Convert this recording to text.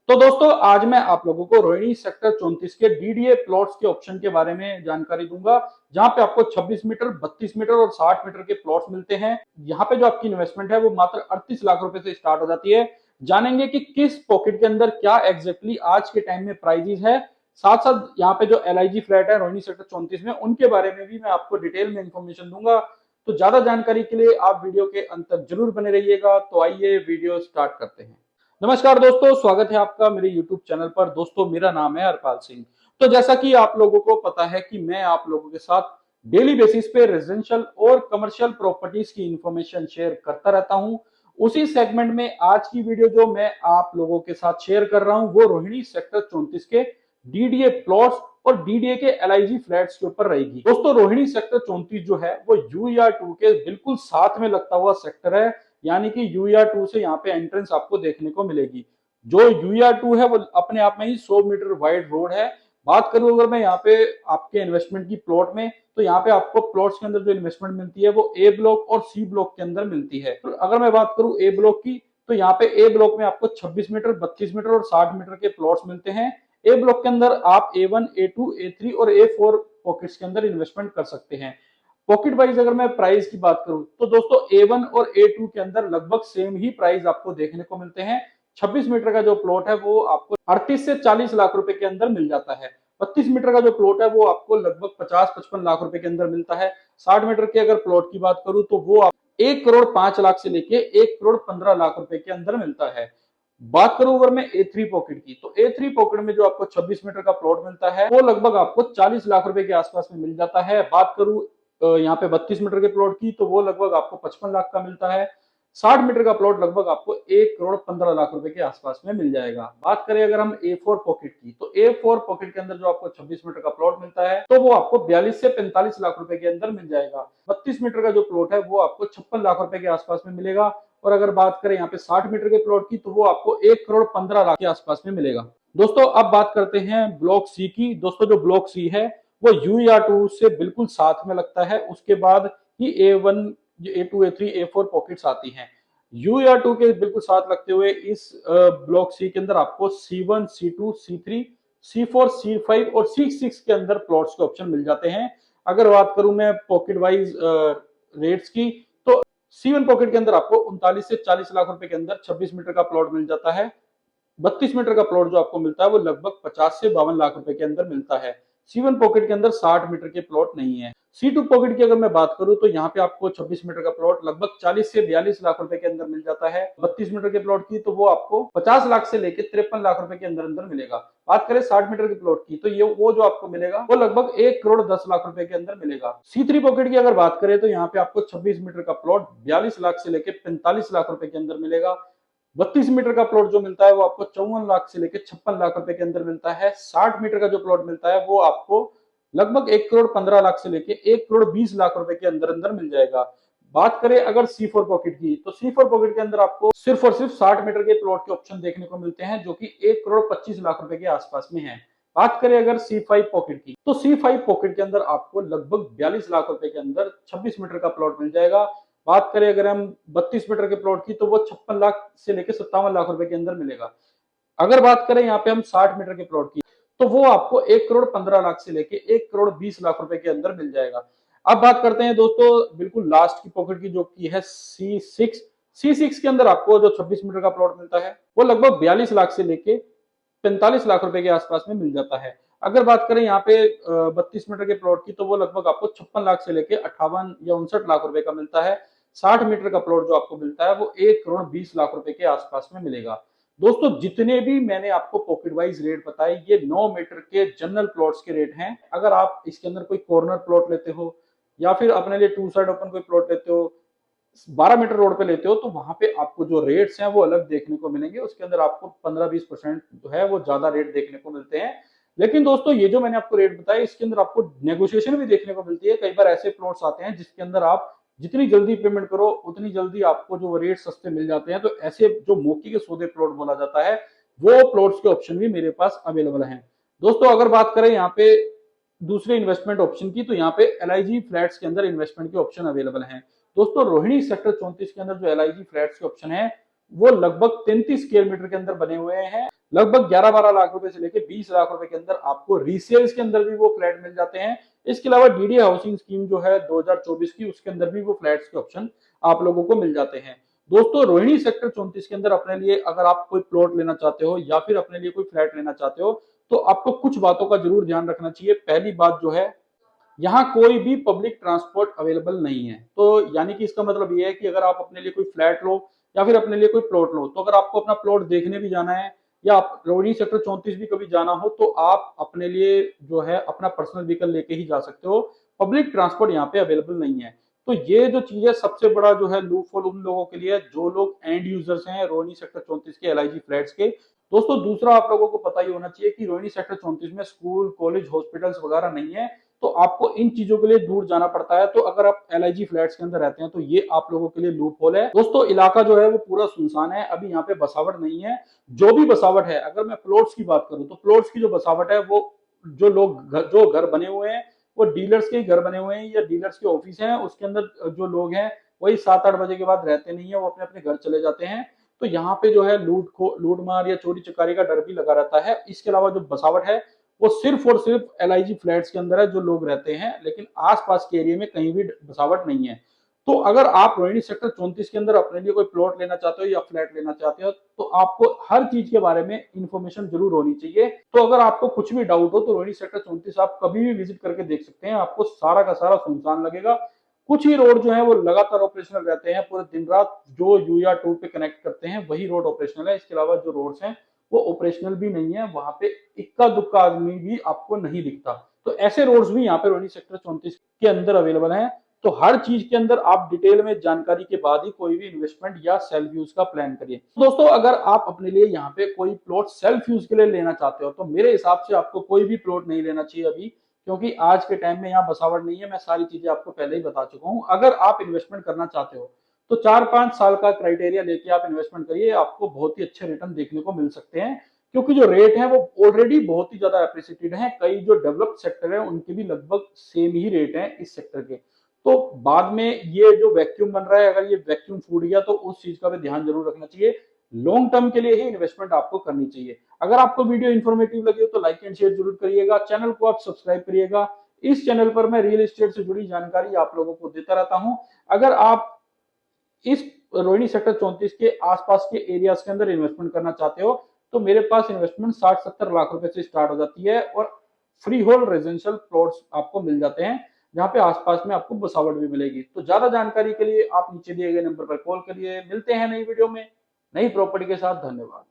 तो दोस्तों आज मैं आप लोगों को रोहिणी सेक्टर 34 के डीडीए प्लॉट्स के ऑप्शन के बारे में जानकारी दूंगा, जहां पे आपको 26 मीटर, 32 मीटर और 60 मीटर के प्लॉट्स मिलते हैं। यहाँ पे जो आपकी इन्वेस्टमेंट है वो मात्र 38 लाख रुपए से स्टार्ट हो जाती है। जानेंगे कि किस पॉकेट के अंदर क्या एग्जैक्टली आज के टाइम में प्राइजेस है। साथ साथ यहाँ पे जो एलआईजी फ्लैट है रोहिणी सेक्टर 34 में, उनके बारे में भी मैं आपको डिटेल में इंफॉर्मेशन दूंगा। तो ज्यादा जानकारी के लिए आप वीडियो के अंत तक जरूर बने रहिएगा। तो आइए वीडियो स्टार्ट करते हैं। नमस्कार दोस्तों, स्वागत है आपका मेरे YouTube चैनल पर। दोस्तों मेरा नाम है हरपाल सिंह। तो जैसा कि आप लोगों को पता है कि मैं आप लोगों के साथ डेली बेसिस पे रेजिडेंशियल और कमर्शियल प्रॉपर्टीज की इंफॉर्मेशन शेयर करता रहता हूं। उसी सेगमेंट में आज की वीडियो जो मैं आप लोगों के साथ शेयर कर रहा हूं वो रोहिणी सेक्टर 34 के डीडीए प्लॉट्स और डीडीए के एलआईजी फ्लैट्स के ऊपर रहेगी। दोस्तों रोहिणी सेक्टर 34 जो है वो यूईआर 2 के बिल्कुल साथ में लगता हुआ सेक्टर है, यानी कि यूईआर 2 से यहाँ पे एंट्रेंस आपको देखने को मिलेगी। जो यूईआर 2 है वो अपने आप में ही 100 मीटर वाइड रोड है। बात करूं अगर मैं यहाँ पे आपके इन्वेस्टमेंट की प्लॉट में, तो यहाँ पे आपको प्लॉट्स के अंदर जो इन्वेस्टमेंट मिलती है वो ए ब्लॉक और सी ब्लॉक के अंदर मिलती है। तो अगर मैं बात करूं ए ब्लॉक की, तो यहाँ पे ए ब्लॉक में आपको 26 मीटर, 32 मीटर और 60 मीटर के प्लॉट्स मिलते हैं। ए ब्लॉक के अंदर आप A1, A2, A3 और A4 पॉकेट्स के अंदर इन्वेस्टमेंट कर सकते हैं। पॉकेट वाइज अगर मैं प्राइस की बात करूं, तो दोस्तों A1 और A2 के अंदर लगभग सेम ही प्राइस आपको देखने को मिलते हैं। 26 मीटर का जो प्लॉट है वो आपको 38 से 40 लाख रुपए के अंदर मिल जाता है। 32 मीटर का जो प्लॉट है वो आपको लगभग 50-55 लाख रुपए के अंदर मिलता है। 60 मीटर के अगर प्लॉट की बात करूं तो वो 1 करोड़ 5 लाख से लेके 1 करोड़ 15 लाख रुपए के अंदर मिलता है। बात करूं अगर मैं A3 पॉकेट की, तो A3 पॉकेट में जो आपको 26 मीटर का प्लॉट मिलता है वो लगभग आपको 40 लाख रुपए के आसपास में मिल जाता है। बात करूं यहाँ पे 32 मीटर के प्लॉट की, तो वो लगभग आपको 55 लाख का मिलता है। 60 मीटर का प्लॉट लगभग आपको 1 करोड़ 15 लाख रुपए के आसपास में मिल जाएगा। बात करें अगर हम A4 पॉकेट की, तो A4 पॉकेट के अंदर जो आपको 26 मीटर का प्लॉट मिलता है तो वो आपको 42 से 45 लाख रुपए के अंदर मिल जाएगा। 32 मीटर का जो प्लॉट है वो आपको 56 लाख रुपए के आसपास में मिलेगा। और अगर बात करें यहाँ पे 60 मीटर के प्लॉट की, तो वो आपको 1 करोड़ 15 लाख के आसपास में मिलेगा। दोस्तों अब बात करते हैं ब्लॉक सी की। दोस्तों जो ब्लॉक सी है वो यूईआर 2 से बिल्कुल साथ में लगता है। उसके बाद ही A1, A2, A3, A4 pockets आती हैं। यूईआर 2 के बिल्कुल साथ लगते हुए इस ब्लॉक सी के अंदर आपको C1, C2, C3, C4, C5 और C6 के अंदर प्लॉट्स के ऑप्शन मिल जाते हैं। अगर बात करूं मैं पॉकेट वाइज रेट्स की, तो C1 पॉकेट के अंदर आपको 39 से 40 लाख रुपए के अंदर 26 मीटर का प्लॉट मिल जाता है। 32 मीटर का प्लॉट जो आपको मिलता है वो लगभग 50 से 52 लाख रुपए के अंदर मिलता है। C1 पॉकेट के अंदर 60 मीटर के प्लॉट नहीं है। C2 पॉकेट की अगर मैं बात करूं, तो यहाँ पे आपको 26 मीटर का प्लॉट लगभग 40 से 42 लाख रुपए के अंदर मिल जाता है। 32 मीटर के प्लॉट की, तो वो आपको 50 लाख से लेकर 53 लाख रुपए के अंदर अंदर मिलेगा। बात करें 60 मीटर के प्लॉट की, तो ये वो जो आपको मिलेगा वो लगभग 1 करोड़ 10 लाख रुपए के अंदर मिलेगा। C3 पॉकेट की अगर बात करें, तो यहाँ पे आपको 26 मीटर का प्लॉट 42 लाख से लेकर 45 लाख रुपए के अंदर मिलेगा। 32 मीटर का प्लॉट जो मिलता है वो आपको 54 लाख से लेकर 56 लाख रुपए के अंदर मिलता है। 60 मीटर का जो प्लॉट मिलता है वो आपको लगभग 1 करोड़ 15 लाख से लेकर 1 करोड़ 20 लाख रुपए के अंदर अंदर मिल जाएगा। बात करें अगर C4 पॉकेट की, तो C4 पॉकेट के अंदर आपको सिर्फ और सिर्फ 60 मीटर के प्लॉट के ऑप्शन देखने को मिलते हैं, जो कि 1 करोड़ 25 लाख रुपए के आसपास में है। बात करें अगर C5 पॉकेट की, तो C5 पॉकेट के अंदर आपको लगभग 42 लाख रुपए के अंदर 26 मीटर का प्लॉट मिल जाएगा। बात करें अगर हम 32 मीटर के प्लॉट की, तो वो 56 लाख से लेकर 57 लाख रुपए के अंदर मिलेगा। अगर बात करें यहाँ पे हम 60 मीटर के प्लॉट की, तो वो आपको 1 करोड़ 15 लाख से लेके 1 करोड़ 20 लाख रुपए के अंदर मिल जाएगा। अब बात करते हैं दोस्तों बिल्कुल लास्ट की पॉकेट की, जो की है C6 के अंदर आपको जो 26 मीटर का प्लॉट मिलता है वो लगभग 42 लाख से लेके 45 लाख रुपए के आसपास में मिल जाता है। अगर बात करें यहाँ पे 32 मीटर के प्लॉट की, तो वो लगभग आपको 56 लाख से लेके 58 या 59 लाख रुपए का मिलता है। 60 मीटर का प्लॉट जो आपको मिलता है वो 1 करोड़ 20 लाख रुपए के आसपास में मिलेगा। दोस्तों जितने भी मैंने आपको पॉकेट वाइज रेट बताए, ये 9 मीटर के जनरल प्लॉट्स के रेट हैं। अगर आप इसके अंदर कोई कॉर्नर प्लॉट लेते हो या फिर अपने लिए 2 साइड ओपन कोई प्लॉट लेते हो, 12 मीटर रोड पे लेते हो, तो वहां पे आपको जो रेट्स हैं वो अलग देखने को मिलेंगे। उसके अंदर आपको 15-20% जो है वो ज्यादा रेट देखने को मिलते हैं। लेकिन दोस्तों ये जो मैंने आपको रेट बताया, इसके अंदर आपको नेगोशिएशन भी देखने को मिलती है। कई बार ऐसे प्लॉट्स आते हैं जिसके अंदर आप जितनी जल्दी पेमेंट करो उतनी जल्दी आपको जो रेट सस्ते मिल जाते हैं। तो ऐसे जो मौके के सौदे प्लॉट बोला जाता है, वो प्लॉट्स के ऑप्शन भी मेरे पास अवेलेबल हैं। दोस्तों अगर बात करें यहाँ पे दूसरे इन्वेस्टमेंट ऑप्शन की, तो यहाँ पे एलआईजी फ्लैट्स के अंदर इन्वेस्टमेंट के ऑप्शन अवेलेबल हैं। दोस्तों रोहिणी सेक्टर 34 के अंदर जो एलआईजी फ्लैट्स के ऑप्शन है वो लगभग 33 स्क्वायर मीटर के अंदर बने हुए हैं। लगभग 11-12 लाख रुपए से लेकर 20 लाख रुपए के अंदर आपको रीसेल्स के अंदर भी वो फ्लैट मिल जाते हैं। इसके अलावा डीडीए हाउसिंग स्कीम जो है 2024 की, उसके अंदर भी वो फ्लैट्स के ऑप्शन आप लोगों को मिल जाते हैं। दोस्तों, रोहिणी सेक्टर 34 के अंदर अपने लिए अगर आप कोई प्लॉट लेना चाहते हो या फिर अपने लिए कोई फ्लैट लेना चाहते हो, तो आपको कुछ बातों का जरूर ध्यान रखना चाहिए। पहली बात जो है, यहाँ कोई भी पब्लिक ट्रांसपोर्ट अवेलेबल नहीं है। तो यानी कि इसका मतलब ये है कि अगर आप अपने लिए कोई फ्लैट लो या फिर अपने लिए कोई प्लॉट लो, तो अगर आपको अपना प्लॉट देखने भी जाना है या आप रोहिणी सेक्टर 34 भी कभी जाना हो, तो आप अपने लिए जो है अपना पर्सनल व्हीकल लेके ही जा सकते हो। पब्लिक ट्रांसपोर्ट यहाँ पे अवेलेबल नहीं है। तो ये जो चीज है, सबसे बड़ा जो है लूप होल उन लोगों के लिए है जो लोग एंड यूजर्स हैं रोहिणी सेक्टर 34 के एलआईजी फ्लैट्स के। दोस्तों, दूसरा आप लोगों को पता ही होना चाहिए कि रोहिणी सेक्टर 34 में स्कूल, कॉलेज, हॉस्पिटल्स वगैरह नहीं है, तो आपको इन चीजों के लिए दूर जाना पड़ता है। तो अगर आप एलआईजी फ्लैट्स के अंदर रहते हैं तो ये आप लोगों के लिए लूप होल है। दोस्तों, इलाका जो है वो पूरा सुनसान है, अभी यहाँ पे बसावट नहीं है। जो भी बसावट है, अगर मैं प्लॉट्स की बात करूं तो प्लॉट्स की जो बसावट है वो जो घर बने हुए हैं वो डीलर्स के ही घर बने हुए हैं या डीलर्स के ऑफिस हैं, उसके अंदर जो लोग हैं वही 7-8 बजे के बाद रहते नहीं है, वो अपने अपने घर चले जाते हैं। तो यहाँ पे जो है लूट मार या चोरी चकारी का डर भी लगा रहता है। इसके अलावा जो बसावट है वो सिर्फ और सिर्फ एलआईजी फ्लैट्स के अंदर है जो लोग रहते हैं, लेकिन आसपास के एरिया में कहीं भी बसावट नहीं है। तो अगर आप रोहिणी सेक्टर 34 के अंदर अपने लिए कोई प्लॉट लेना चाहते हो या फ्लैट लेना चाहते हो, तो आपको हर चीज के बारे में इंफॉर्मेशन जरूर होनी चाहिए। तो अगर आपको कुछ भी डाउट हो तो रोहिणी सेक्टर 34 आप कभी भी विजिट करके देख सकते हैं। आपको सारा का सारा सुनसान लगेगा। कुछ ही रोड जो है वो लगातार ऑपरेशनल रहते हैं पूरे दिन रात, जो यू या टू पे कनेक्ट करते हैं वही रोड ऑपरेशनल है। इसके अलावा जो रोड्स हैं वो ऑपरेशनल भी नहीं है, वहां पे इक्का दुक्का आदमी भी आपको नहीं दिखता। तो ऐसे रोड्स भी यहाँ पे रोहिणी सेक्टर 34 के अंदर अवेलेबल हैं। तो हर चीज के अंदर आप डिटेल में जानकारी के बाद ही कोई भी इन्वेस्टमेंट या सेल्फ यूज का प्लान करिए। दोस्तों, अगर आप अपने लिए यहाँ पे कोई प्लॉट सेल्फ यूज के लिए लेना चाहते हो, तो मेरे हिसाब से आपको कोई भी प्लॉट नहीं लेना चाहिए अभी, क्योंकि आज के टाइम में यहाँ बसावट नहीं है। मैं सारी चीजें आपको पहले ही बता चुका हूँ। अगर आप इन्वेस्टमेंट करना चाहते हो तो 4-5 साल का क्राइटेरिया लेके आप इन्वेस्टमेंट करिए, आपको बहुत ही अच्छे रिटर्न देखने को मिल सकते हैं। क्योंकि जो रेट है वो ऑलरेडी बहुत ही ज्यादा एप्रिसिएटेड है। कई जो डेवलप्ड सेक्टर है उनके भी लगभग सेम ही रेट है इस सेक्टर के। तो बाद में ये जो वैक्यूम बन रहा है, अगर ये वैक्यूम फूट गया तो उस चीज का भी ध्यान जरूर रखना चाहिए। लॉन्ग टर्म के लिए ही इन्वेस्टमेंट आपको करनी चाहिए। अगर आपको वीडियो इन्फॉर्मेटिव लगी हो तो लाइक एंड शेयर जरूर करिएगा, चैनल को आप सब्सक्राइब करिएगा। इस चैनल पर मैं रियल एस्टेट से जुड़ी जानकारी आप लोगों को देता रहता हूं। अगर आप इस रोहिणी सेक्टर 34 के आसपास के एरियाज के अंदर इन्वेस्टमेंट करना चाहते हो, तो मेरे पास इन्वेस्टमेंट 60-70 लाख रुपए से स्टार्ट हो जाती है और फ्री होल्ड रेजिडेंशियल प्लॉट्स आपको मिल जाते हैं, जहां पे आसपास में आपको बसावट भी मिलेगी। तो ज्यादा जानकारी के लिए आप नीचे दिए गए नंबर पर कॉल करिए। मिलते हैं नई वीडियो में नई प्रॉपर्टी के साथ। धन्यवाद।